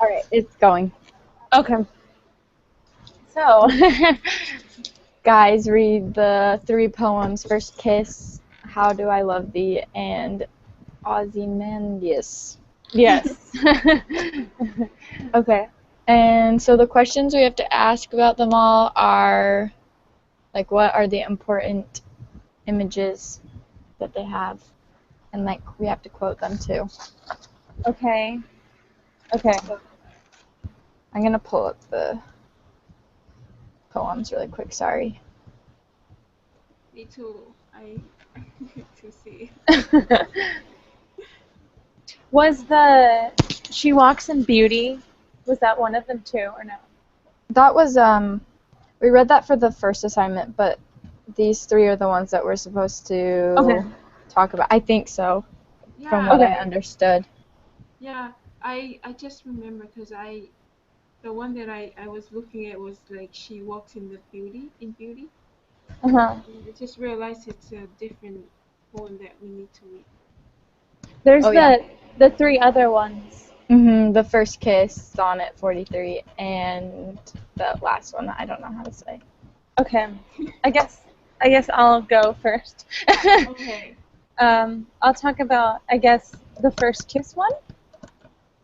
All right, it's going. Okay. So, Guys, read the three poems: First Kiss, How Do I Love Thee, and Ozymandias. yes. Okay. And so the questions we have to ask about them all are, like, what are the important images that they have? And, like, we have to quote them, too. Okay. Okay. I'm going to pull up the poems really quick, sorry. Me too. I need to see. Was the She Walks in Beauty, was that one of them too, or no? That was, we read that for the first assignment, but these three are the ones that we're supposed to Okay. talk about. I think so, Yeah. from what Okay. I understood. Yeah. I just remember because the one that I was looking at was like She Walks in Beauty. Uh-huh. I just realized it's a different poem that we need to read. There's Oh, yeah. the three other ones. The First Kiss, Sonnet 43, and the last one I don't know how to say. Okay. I guess I'll go first. Okay. I'll talk about, I guess, the First Kiss one.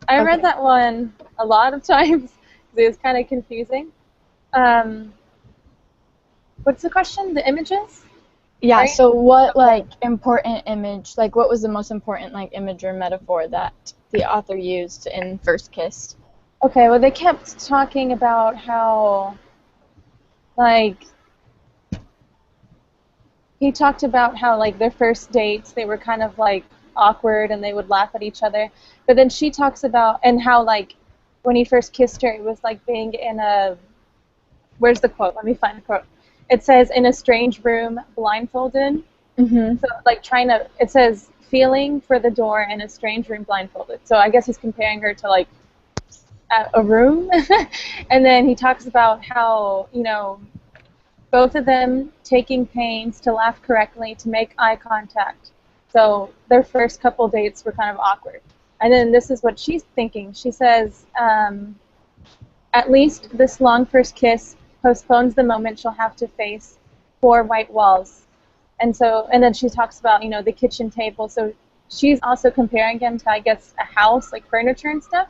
I read Okay. that one a lot of times because it was kind of confusing. What's the question? The images? Yeah, Right? so what, Okay. like, important image, like, what was the most important, like, image or metaphor that the author used in First Kiss? Okay, well, they kept talking about how, like, he talked about how, like, their first dates, they were kind of, like, awkward and they would laugh at each other. But then she talks about, and how, like, when he first kissed her, it was like being in a, where's the quote? Let me find the quote. It says, in a strange room, blindfolded. So, like, it says, feeling for the door in a strange room blindfolded. So I guess he's comparing her to, like, a room. And then he talks about how, both of them taking pains to laugh correctly, to make eye contact. So their first couple dates were kind of awkward. And then this is what she's thinking. She says, at least this long first kiss postpones the moment she'll have to face four white walls. And then she talks about, the kitchen table. So she's also comparing him to, I guess, a house, like furniture and stuff.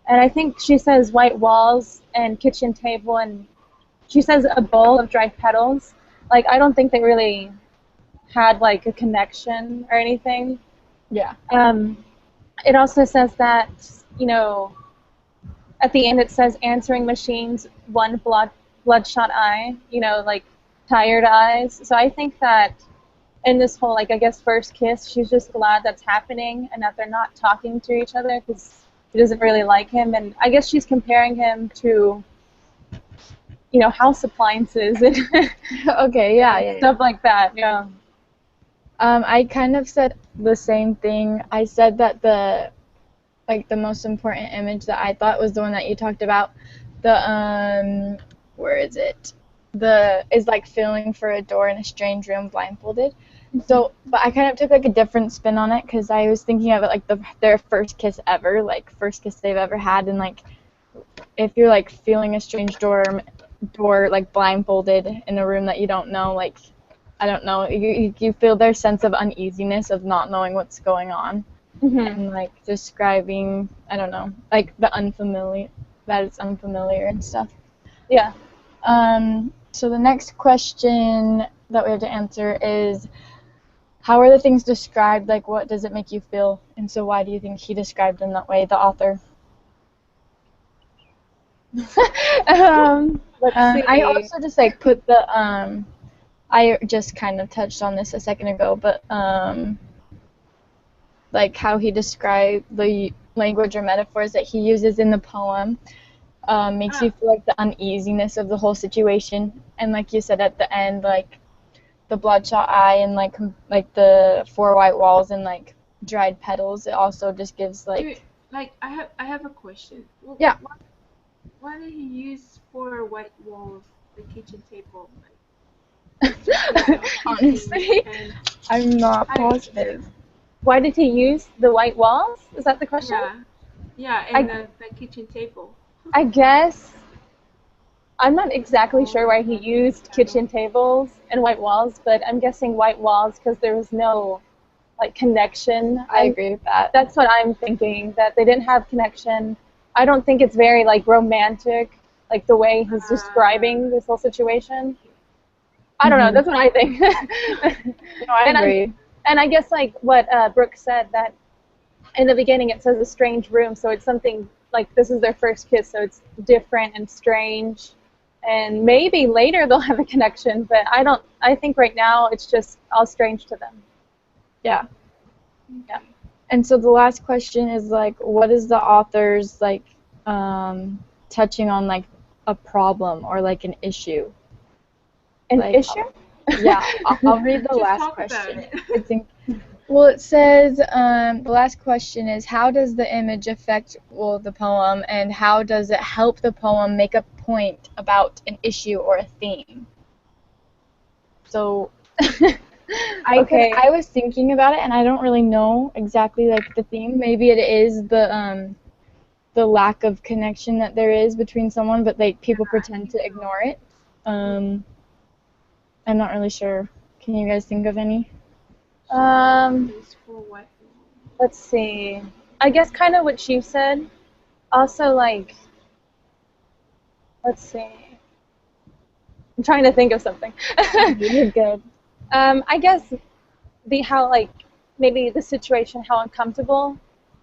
And I think she says white walls and kitchen table, and she says a bowl of dried petals. Like, I don't think they really had, like, a connection or anything. Yeah. It also says that, at the end it says answering machines, one bloodshot eye, like tired eyes. So I think that in this whole, like, I guess, first kiss, she's just glad that's happening and that they're not talking to each other because she doesn't really like him. And I guess she's comparing him to, house appliances and Okay, yeah. stuff like that. Yeah. I kind of said the same thing. I said that the most important image that I thought was the one that you talked about. Where is it? Is like feeling for a door in a strange room blindfolded. So, but I kind of took like a different spin on it because I was thinking of it like their first kiss ever, like first kiss they've ever had, and like if you're like feeling a strange door like blindfolded in a room that you don't know, like I don't know, you feel their sense of uneasiness of not knowing what's going on. And like describing, I don't know, like that it's unfamiliar and stuff. Yeah. So the next question that we have to answer is, how are the things described? Like, what does it make you feel? And so why do you think he described them that way, the author? Let's see. I also just like put I just kind of touched on this a second ago, but like how he described the language or metaphors that he uses in the poem makes you feel like the uneasiness of the whole situation, and like you said at the end, like the bloodshot eye and like the four white walls and like dried petals, it also just gives like I have a question. Yeah. Why did he use four white walls, the kitchen table? Honestly, I'm not positive. Why did he use the white walls? Is that the question? Yeah. Yeah, and the kitchen table. I guess I'm not exactly sure why he used kitchen tables and white walls, but I'm guessing white walls because there was no like connection. I agree with that. That's what I'm thinking, that they didn't have connection. I don't think it's very like romantic, like the way he's describing this whole situation. I don't know. That's what I think. No, I agree. And I guess like what Brooke said, that in the beginning it says a strange room, so it's something like this is their first kiss, so it's different and strange. And maybe later they'll have a connection, but I think right now it's just all strange to them. Yeah. Yeah. And so the last question is like, what is the author's like touching on like a problem or like an issue? An Like, issue? Yeah, I'll read the Just last talk about question. it. I think. Well, it says the last question is, how does the image affect the poem, and how does it help the poem make a point about an issue or a theme? So Okay. I was thinking about it, and I don't really know exactly like the theme. Maybe it is the lack of connection that there is between someone, but like people pretend to ignore it. I'm not really sure. Can you guys think of any? Is for what? Let's see. I guess kind of what you said. Also, like, let's see. I'm trying to think of something. You're good. I guess how like maybe the situation, how uncomfortable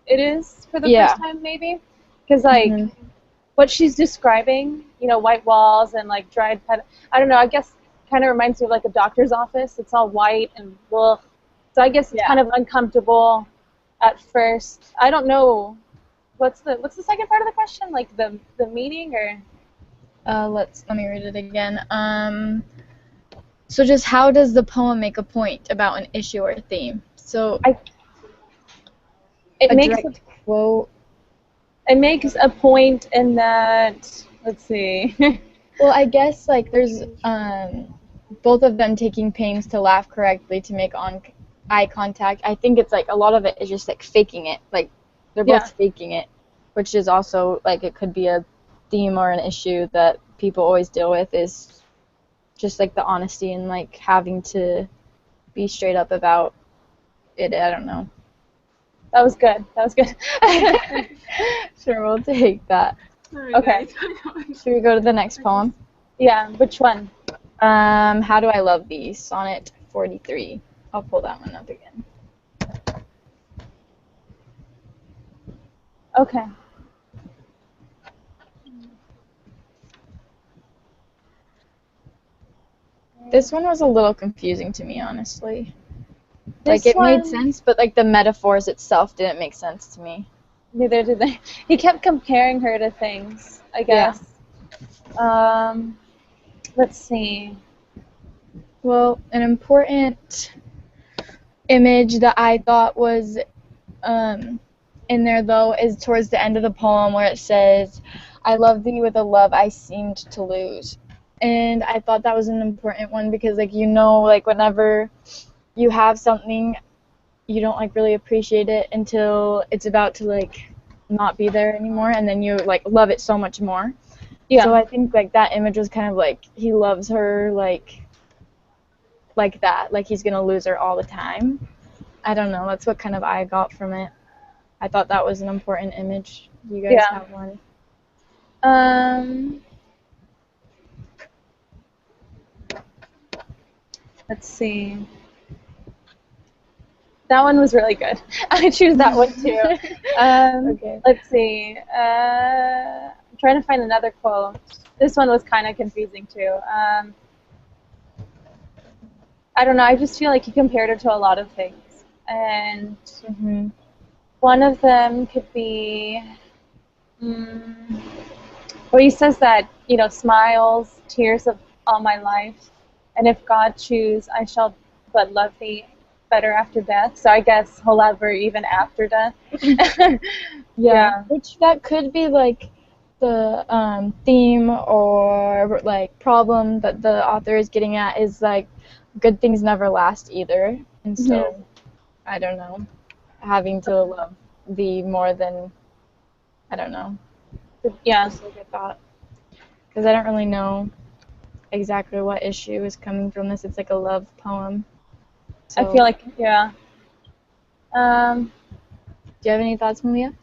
it is for the first time, maybe, because like what she's describing, white walls and like dried pet. I don't know. I guess kind of reminds me of like a doctor's office. It's all white and ugh. So I guess it's kind of uncomfortable at first. I don't know. What's the second part of the question? Like the meaning or? Let me read it again. So just how does the poem make a point about an issue or a theme? So it makes direct quote. It makes a point in that. Let's see. Well, I guess like there's both of them taking pains to laugh correctly to make eye contact. I think it's like a lot of it is just like faking it. Like they're both faking it, which is also like it could be a theme or an issue that people always deal with, is just like the honesty and like having to be straight up about it. I don't know. That was good. Sure, we'll take that. Okay. Should we go to the next poem? Yeah, which one? How Do I Love Thee? Sonnet 43. I'll pull that one up again. Okay. This one was a little confusing to me, honestly. Like, it made sense, but, like, the metaphors itself didn't make sense to me. Neither did they. He kept comparing her to things, I guess. Yeah. Let's see. Well, an important image that I thought was in there, though, is towards the end of the poem where it says, I love thee with a love I seemed to lose. And I thought that was an important one because, like, like, whenever you have something, you don't, like, really appreciate it until it's about to, like, not be there anymore, and then you, like, love it so much more. Yeah. So I think, like, that image was kind of, like, he loves her, like that. Like, he's going to lose her all the time. I don't know. That's what kind of I got from it. I thought that was an important image. Do you guys have one? Let's see. That one was really good. I choose that one too. Okay. Let's see. I'm trying to find another quote. This one was kind of confusing too. I don't know. I just feel like he compared her to a lot of things, and one of them could be. Well, he says that smiles, tears of all my life, and if God choose, I shall but love thee better after death. So I guess he'll love her even after death. Yeah. Which that could be like the theme or like problem that the author is getting at, is like good things never last either. And so I don't know, having to love thee more than I don't know. Yeah. Just like a thought. Because I don't really know exactly what issue is coming from this. It's like a love poem. So, I feel like, yeah. do you have any thoughts, Malia?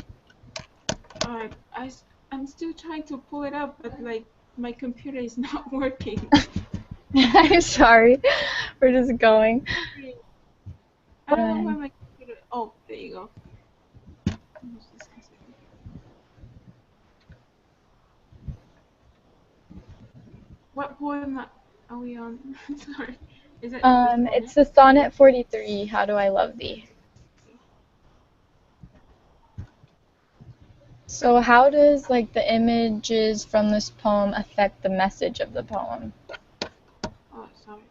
I'm still trying to pull it up, but like my computer is not working. I'm sorry. We're just going. I don't know where my computer. Oh, there you go. What poem are we on? Sorry. Is it the sonnet? It's the Sonnet 43, How Do I Love Thee? So how does like the images from this poem affect the message of the poem? Oh, sorry.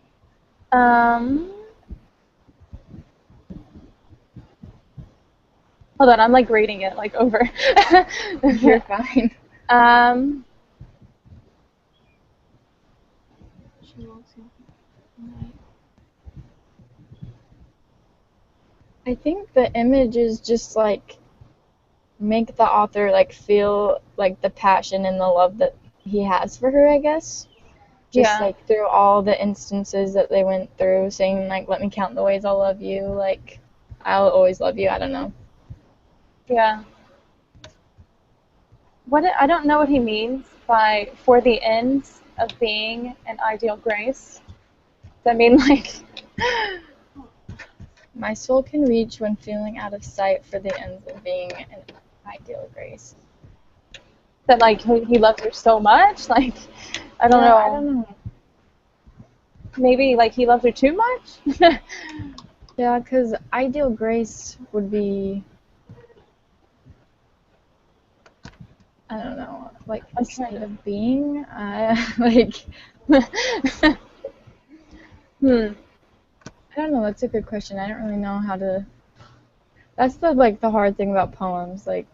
Hold on, I'm like reading it like over. You're fine. She walks in night. I think the images just like make the author like feel like the passion and the love that he has for her, I guess. Just Yeah. like through all the instances that they went through, saying like, let me count the ways I'll love you, like I'll always love you, I don't know. Yeah. I don't know what he means by for the ends of being an ideal grace. Does that mean like My soul can reach when feeling out of sight for the ends of being an ideal grace. that like he loves her so much? Like I don't know. I don't know. Maybe like he loves her too much? Yeah, because ideal grace would be, I don't know, like a state of being. Like, I don't know. That's a good question. I don't really know how to. That's the hard thing about poems, like.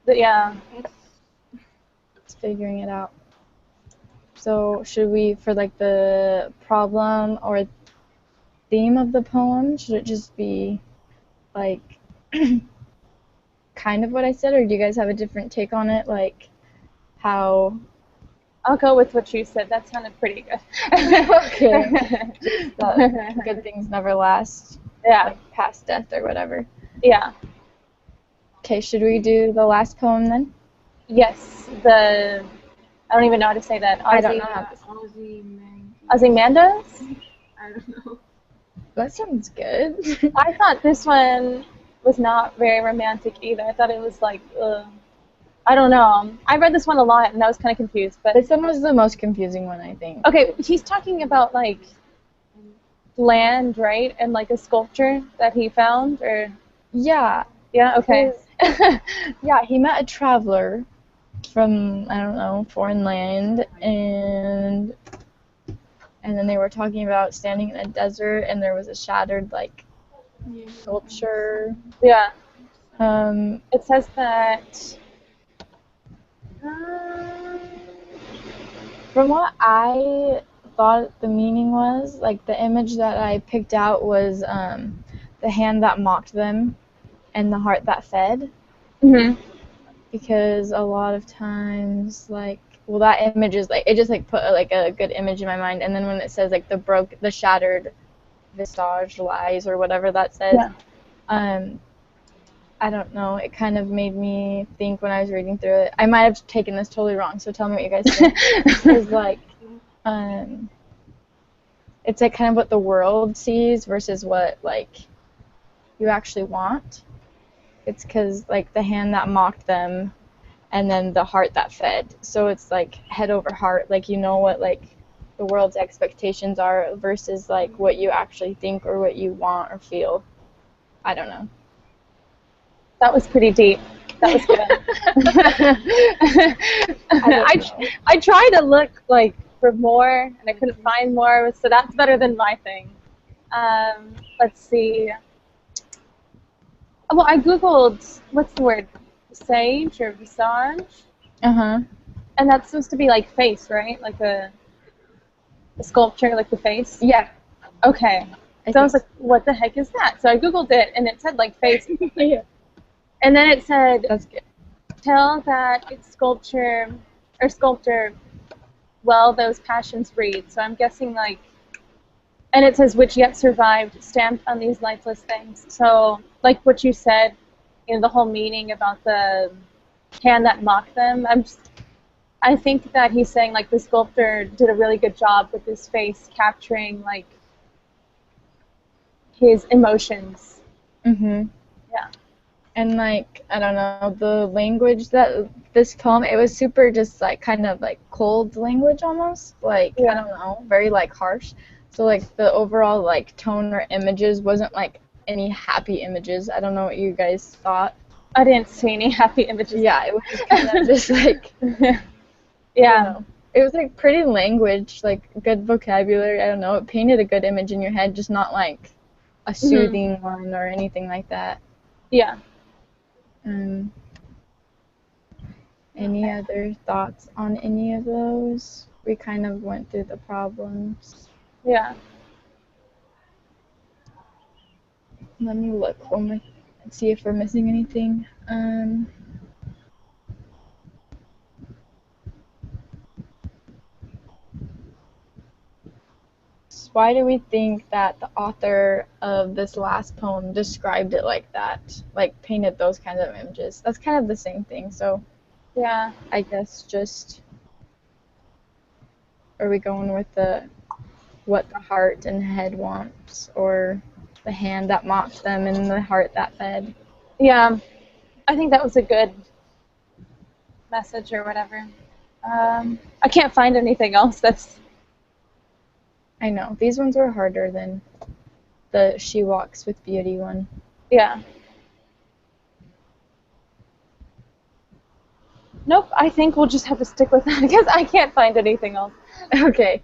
Yeah. It's figuring it out. So should we, for like the problem or theme of the poem, should it just be like kind of what I said, or do you guys have a different take on it? Like how? I'll go with what you said. That sounded pretty good. Okay. Good things never last. Yeah. Like past death or whatever. Yeah. Okay, should we do the last poem then? Yes. I don't even know how to say that. I don't know how to say Ozymandias? I don't know. That sounds good. I thought this one was not very romantic either. I thought it was like, I don't know. I read this one a lot and I was kind of confused. But This one was the most confusing one, I think. okay, he's talking about like land, right? And like a sculpture that he found, or Yeah. yeah, okay. Yeah, he met a traveler from, I don't know, foreign land, and then they were talking about standing in a desert, and there was a shattered like sculpture. Yeah. Um, It says that. From what I thought the meaning was, like the image that I picked out was the hand that mocked them and the heart that fed. Mhm. Because a lot of times, like, well, that image is like, it just like put like a good image in my mind. And then when it says like the shattered visage lies or whatever that says, I don't know, it kind of made me think when I was reading through it. I might have taken this totally wrong, so tell me what you guys think. It's like, it's like kind of what the world sees versus what like you actually want. It's because like the hand that mocked them, and then the heart that fed. So it's like head over heart. Like you know what like the world's expectations are versus like what you actually think or what you want or feel. I don't know. That was pretty deep. That was good. I tried to look like for more, and I couldn't find more. So that's better than my thing. Let's see. Well, I googled what's the word, visage or visage, and that's supposed to be like face, right? Like a sculpture, like the face. Yeah. Okay. So I was like, what the heck is that? So I googled it, and it said like face. Yeah. And then it said, that's good. tell that it's sculptor, well, those passions breathe. So I'm guessing like, and it says which yet survived, stamped on these lifeless things. So like what you said, the whole meaning about the hand that mocked them. I think that he's saying like the sculptor did a really good job with his face capturing like his emotions. Mhm. Yeah. And like I don't know, the language that this poem, it was super just like kind of like cold language almost, like I Yeah. don't know, very like harsh. So like the overall like tone or images wasn't like any happy images. I don't know what you guys thought. I didn't see any happy images. Yeah, it was just kind of just like I don't Yeah. know. It was like pretty language, like good vocabulary. I don't know. It painted a good image in your head, just not like a soothing one or anything like that. Yeah. Um, any other thoughts on any of those? We kind of went through the problems. Yeah. Let me look one more and see if we're missing anything. Why do we think that the author of this last poem described it like that? Like painted those kinds of images? That's kind of the same thing. So Yeah. I guess just are we going with the what the heart and head wants, or the hand that mocked them and the heart that fed? Yeah. I think that was a good message or whatever. I can't find anything else that's. I know these ones were harder than the She Walks with Beauty one. Yeah. Nope, I think we'll just have to stick with that because I can't find anything else. Okay.